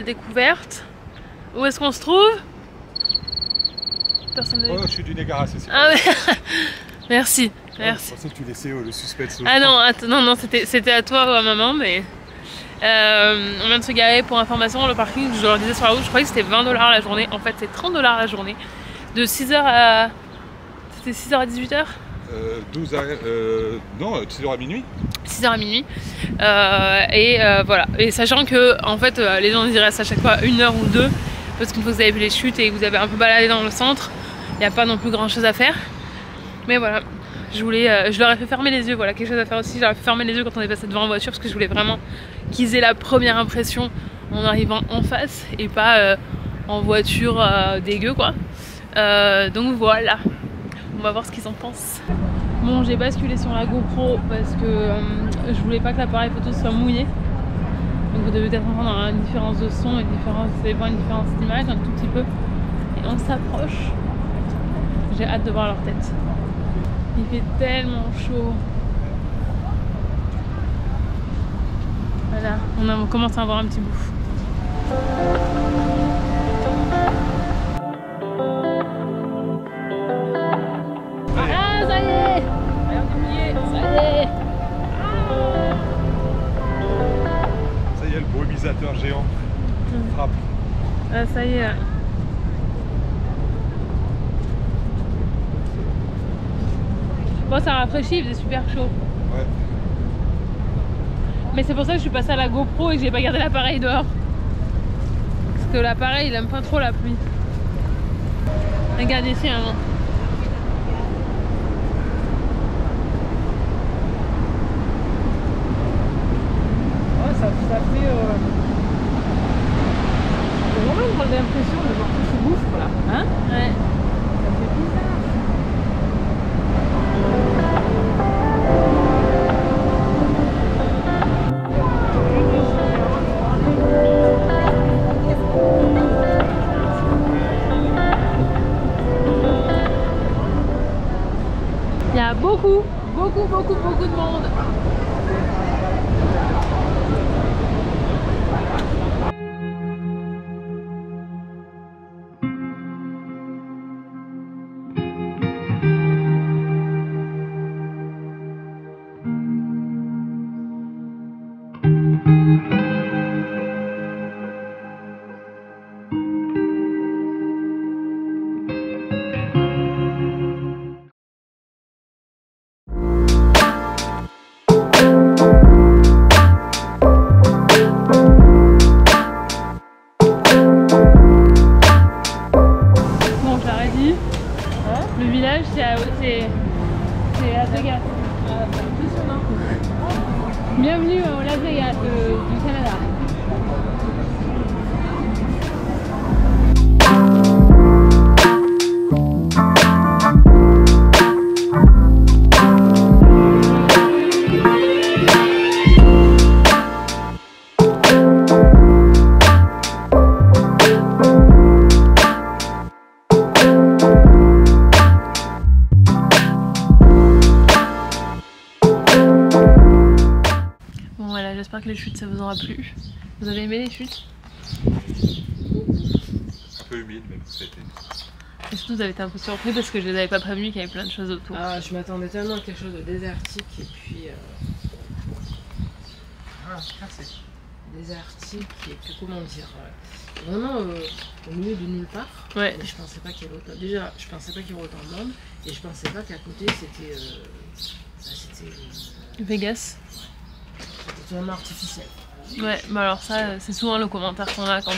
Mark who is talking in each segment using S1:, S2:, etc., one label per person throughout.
S1: découverte. Où est-ce qu'on se trouve? Personne ne...
S2: Oh, je suis du Niagara, c'est ça.
S1: Ah, mais... Merci, merci.
S2: Je pensais que tu laissais le suspense.
S1: Ah non, non, c'était à toi ou à maman, mais... on vient de se garer pour information, le parking, je leur disais sur la route, je croyais que c'était 20$ la journée. En fait, c'est 30$ la journée. De 6h à... C'était 6h à 18h
S2: 12 à... non, 6h à minuit.
S1: 6h à minuit. Voilà. Et sachant que, en fait, les gens y restent à chaque fois 1 heure ou 2, parce qu'une fois que vous avez vu les chutes et que vous avez un peu baladé dans le centre, il n'y a pas non plus grand chose à faire. Mais voilà, je leur ai fait fermer les yeux, voilà, quelque chose à faire aussi. Je leur ai fait fermer les yeux quand on est passé devant en voiture, parce que je voulais vraiment qu'ils aient la première impression en arrivant en face et pas en voiture dégueu, quoi. Donc voilà, on va voir ce qu'ils en pensent. Bon, j'ai basculé sur la GoPro parce que je voulais pas que l'appareil photo soit mouillé. Donc vous devez peut-être entendre une différence de son, une différence d'image, un tout petit peu. Et on s'approche. J'ai hâte de voir leur tête. Il fait tellement chaud. Voilà, on commence à avoir un petit bout. Ah, ça y est!
S2: Ça y est, le brumisateur géant frappe.
S1: Ah, ça y est. Bon, ça rafraîchit, il faisait super chaud.
S2: Ouais.
S1: Mais c'est pour ça que je suis passée à la GoPro et que j'ai pas gardé l'appareil dehors. Parce que l'appareil il aime pas trop la pluie. Regarde ici avant.
S3: Ouais, ça fait vraiment une drôle d'impression de voir tout ce gouffre là. Hein?
S1: Ouais.
S3: Ça fait bizarre.
S1: Il y a beaucoup de monde. Le village, c'est à Las Vegas. Bienvenue au Las Vegas du Canada. J'espère que les chutes ça vous aura plu. Vous avez aimé les chutes?
S2: Un peu humide, mais ça a été.
S1: Et surtout vous avez été un peu surpris parce que je les avais pas prévenus qu'il y avait plein de choses autour.
S3: Ah, je m'attendais tellement à quelque chose de désertique et puis... Ah, cassé. Désertique et puis comment dire... Vraiment au milieu de nulle part.
S1: Ouais.
S3: Et je pensais pas qu'il y avait autant... Déjà, je pensais pas qu'il y aurait autant de monde et je pensais pas qu'à côté c'était...
S1: Vegas.
S3: C'était totalement artificiel.
S1: Ouais, bah alors ça c'est souvent le commentaire qu'on a quand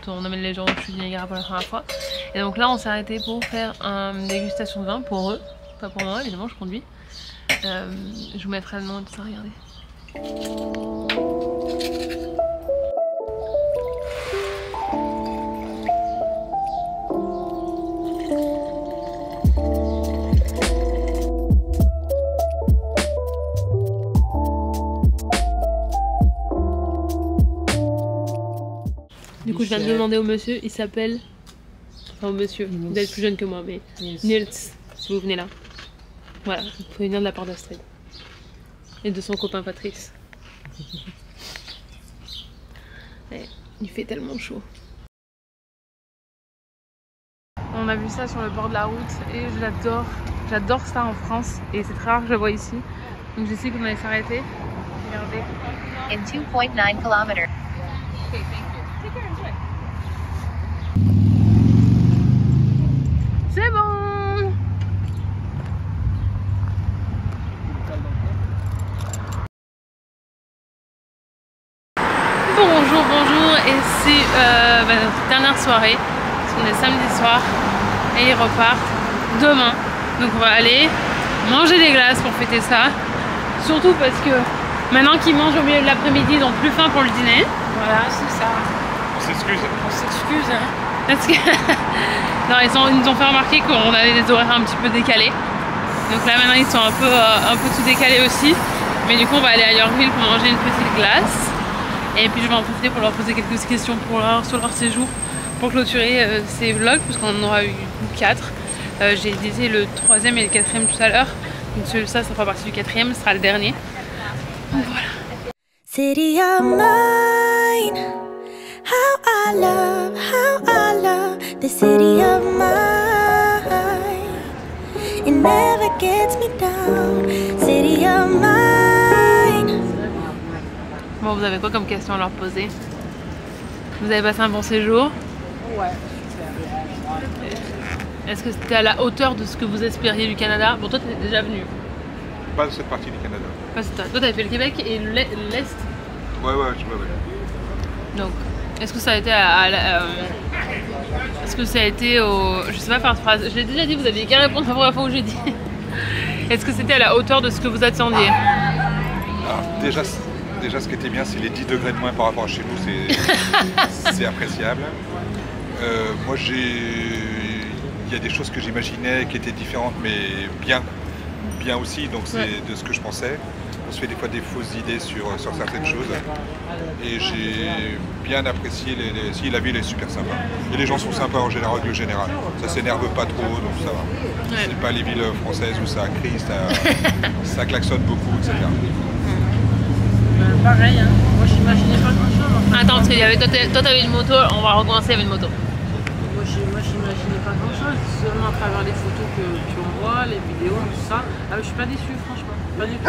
S1: on amène les gens au chute du Niagara pour la première fois. Et donc là on s'est arrêté pour faire une dégustation de vin pour eux, pas pour moi évidemment, je conduis. Je vous mettrai le nom de tout ça, regardez. Du coup, je viens de demander au monsieur, il s'appelle. Enfin, au monsieur, vous êtes plus jeune que moi, mais Nils, si vous venez là. Voilà, vous pouvez venir de la part d'Astrid. Et de son copain Patrice. Il fait tellement chaud. On a vu ça sur le bord de la route et j'adore. J'adore ça en France et c'est très rare que je le vois ici. Donc je sais qu'on allait s'arrêter. Regardez.
S4: In 2.9 km.
S1: C'est bon. Bonjour et c'est notre dernière soirée parce qu'on est samedi soir et ils repartent demain. Donc on va aller manger des glaces pour fêter ça. Surtout parce que maintenant qu'ils mangent au milieu de l'après-midi, ils ont plus faim pour le dîner.
S3: Voilà, c'est ça.
S2: On s'excuse.
S3: On s'excuse, hein.
S1: Parce que non, ils nous ont fait remarquer qu'on avait des horaires un petit peu décalés. Donc là maintenant ils sont un peu tout décalés aussi. Mais du coup on va aller à Yorkville pour manger une petite glace. Et puis je vais en profiter pour leur poser quelques questions sur leur séjour pour clôturer ces vlogs parce qu'on en aura eu 4. J'ai édité le 3e et le 4e tout à l'heure. Donc ça fera partie du 4e, ce sera le dernier. Donc voilà.
S5: City of mine, how I love the city of mine. It never gets me down, city of mine.
S1: Bon, vous avez quoi comme question à leur poser? Vous avez passé un bon séjour?
S3: Ouais.
S1: Est-ce que c'était à la hauteur de ce que vous espériez du Canada? Bon, toi t'es déjà venu.
S2: Pas de cette partie du Canada.
S1: Pas toi. Toi t'avais fait le Québec et l'Est.
S2: Ouais.
S1: Donc, est-ce que ça a été est-ce que ça a été au... Je sais pas faire de phrase. Je l'ai déjà dit, vous aviez qu'à répondre la première fois où j'ai dit. Est-ce que c'était à la hauteur de ce que vous attendiez?
S2: Alors, déjà ce qui était bien, c'est les 10 degrés de moins par rapport à chez nous, c'est appréciable. Moi il y a des choses que j'imaginais qui étaient différentes mais bien aussi, donc c'est de ce que je pensais. On se fait des fois des fausses idées sur certaines choses et j'ai bien apprécié la ville est super sympa et les gens sont sympas en général, ça s'énerve pas trop donc ça va. C'est pas les villes françaises où ça crie, ça klaxonne beaucoup, etc.
S3: Pareil, hein. Moi j'imaginais pas grand chose.
S1: Attends, parce que toi t'avais une moto, on va recommencer avec une moto.
S3: Moi j'imaginais pas grand chose, seulement à travers les photos qu'on voit, les vidéos, tout ça. Ah, je suis pas déçue franchement, pas du tout.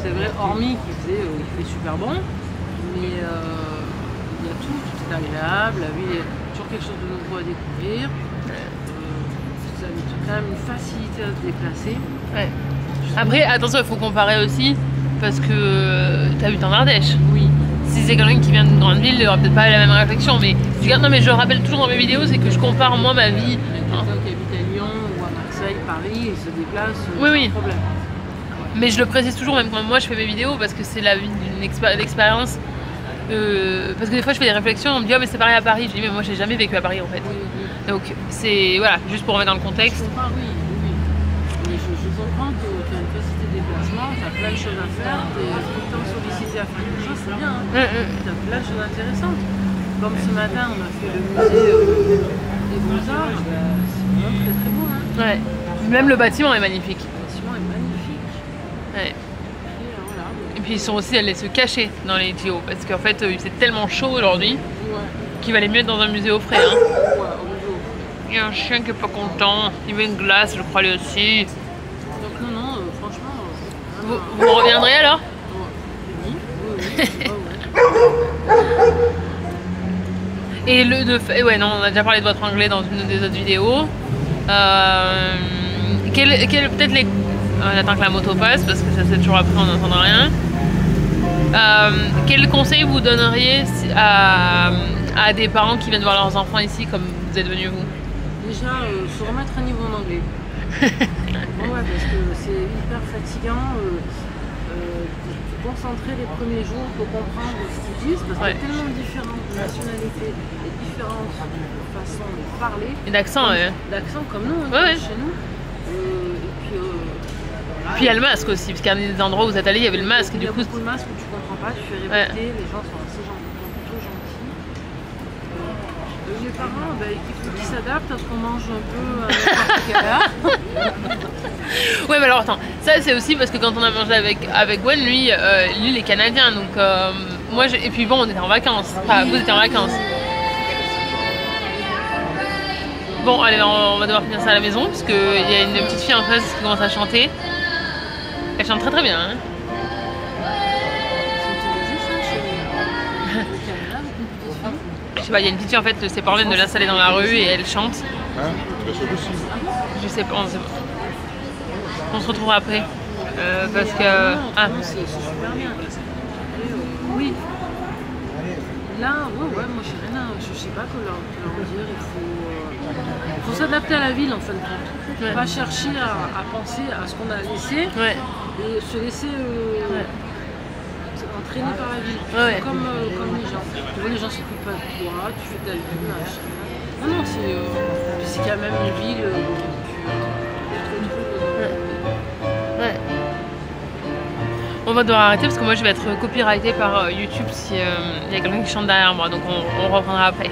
S3: C'est vrai, hormis qu'il fait super bon, mais il y a tout est agréable, la ville est toujours quelque chose de nouveau à découvrir. Ça a quand même une facilité à se déplacer.
S1: Ouais. Après, attention, il faut comparer aussi, parce que t'habites en Ardèche.
S3: Oui.
S1: Si c'est quelqu'un qui vient d'une grande ville, il n'aura peut-être pas la même réflexion, mais non, mais je rappelle toujours dans mes vidéos, c'est que je compare moi ma vie.
S3: Quelqu'un qui habite à Lyon ou à Marseille, Paris, et se déplace sans problème.
S1: Mais je le précise toujours, même quand moi je fais mes vidéos, parce que c'est la vie d'une expérience. Parce que des fois je fais des réflexions, on me dit oh mais c'est pareil à Paris. Je dis mais moi j'ai jamais vécu à Paris en fait.
S3: Oui.
S1: Donc c'est voilà, juste pour remettre dans le contexte.
S3: Je comprends, oui. Mais je comprends que tu as une facilité de déplacement, tu as plein de choses à faire, tu es tout le temps sollicité à faire quelque chose, c'est bien. Tu as plein de choses intéressantes. Comme ce matin on a fait le musée des Beaux-Arts, c'est vraiment très très beau. Hein.
S1: Ouais. Même le bâtiment est magnifique.
S3: Le bâtiment est magnifique.
S1: Ouais.
S3: Voilà.
S1: Et puis ils sont aussi allés se cacher dans les JO parce qu'en fait il faisait tellement chaud aujourd'hui qu'il valait mieux être dans un musée au frais. Hein. Il y a un chien qui est pas content, il veut une glace, je crois lui aussi.
S3: Donc non, franchement...
S1: Vous reviendrez alors?
S3: Oui.
S1: Et ouais non, on a déjà parlé de votre anglais dans une des autres vidéos. Peut-être les... On attend que la moto passe parce que ça c'est toujours après on n'entend rien. Quel conseil vous donneriez à des parents qui viennent voir leurs enfants ici comme vous êtes venus vous?
S3: Déjà, se remettre un niveau en anglais. Ouais, parce que c'est hyper fatigant. Concentrer les premiers jours pour comprendre ce qu'ils disent parce qu'il y a tellement de différentes nationalités et différentes façons de parler.
S1: Et d'accent,
S3: d'accent comme nous, chez nous.
S1: Puis il y a le masque aussi, parce qu'il y a des endroits où vous êtes allés, il y avait le masque.
S3: Il y a
S1: beaucoup
S3: de masques où tu comprends pas, tu fais répéter, les gens sont assez plutôt gentils. Les parents, il faut qu'ils s'adaptent à ce qu'on mange un peu à n'importe quelle heure.
S1: Ouais, mais alors attends, ça c'est aussi parce que quand on a mangé avec Gwen, lui il est canadien, donc Moi, et puis bon, on était en vacances. Enfin, vous étiez en vacances. Bon, allez, on va devoir finir ça à la maison parce qu'il y a une petite fille en face qui commence à chanter. Elle chante très très bien. Hein. Je sais pas, il y a une petite fille en fait, ses parents viennent de l'installer dans la rue et elle chante.
S2: Hein, tu vas sur le site.
S1: Je sais pas, on sait pas. On se retrouve après. Parce que. Ah.
S3: C'est super bien. Oui. Là, ouais, moi j'ai rien à. Je sais pas quoi leur dire. Il faut s'adapter à la ville en fin de compte.
S1: Ouais.
S3: Pas chercher à penser à ce qu'on a laissé
S1: Ouais.
S3: et se laisser entraîner par la ville.
S1: Ouais.
S3: Comme les gens. Tu vois, les gens s'occupent pas de toi, tu fais ta vie, machin. Non, c'est quand même une ville où tu te
S1: Ouais. On va devoir arrêter parce que moi je vais être copyrightée par YouTube si y a quelqu'un qui chante derrière moi, donc on reprendra après.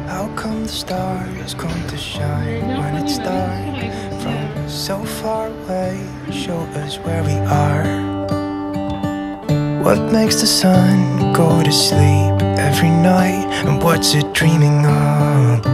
S6: How come the stars come to shine when it's dark from so far away? Show us where we are. What makes the sun go to sleep every night? And what's it dreaming of?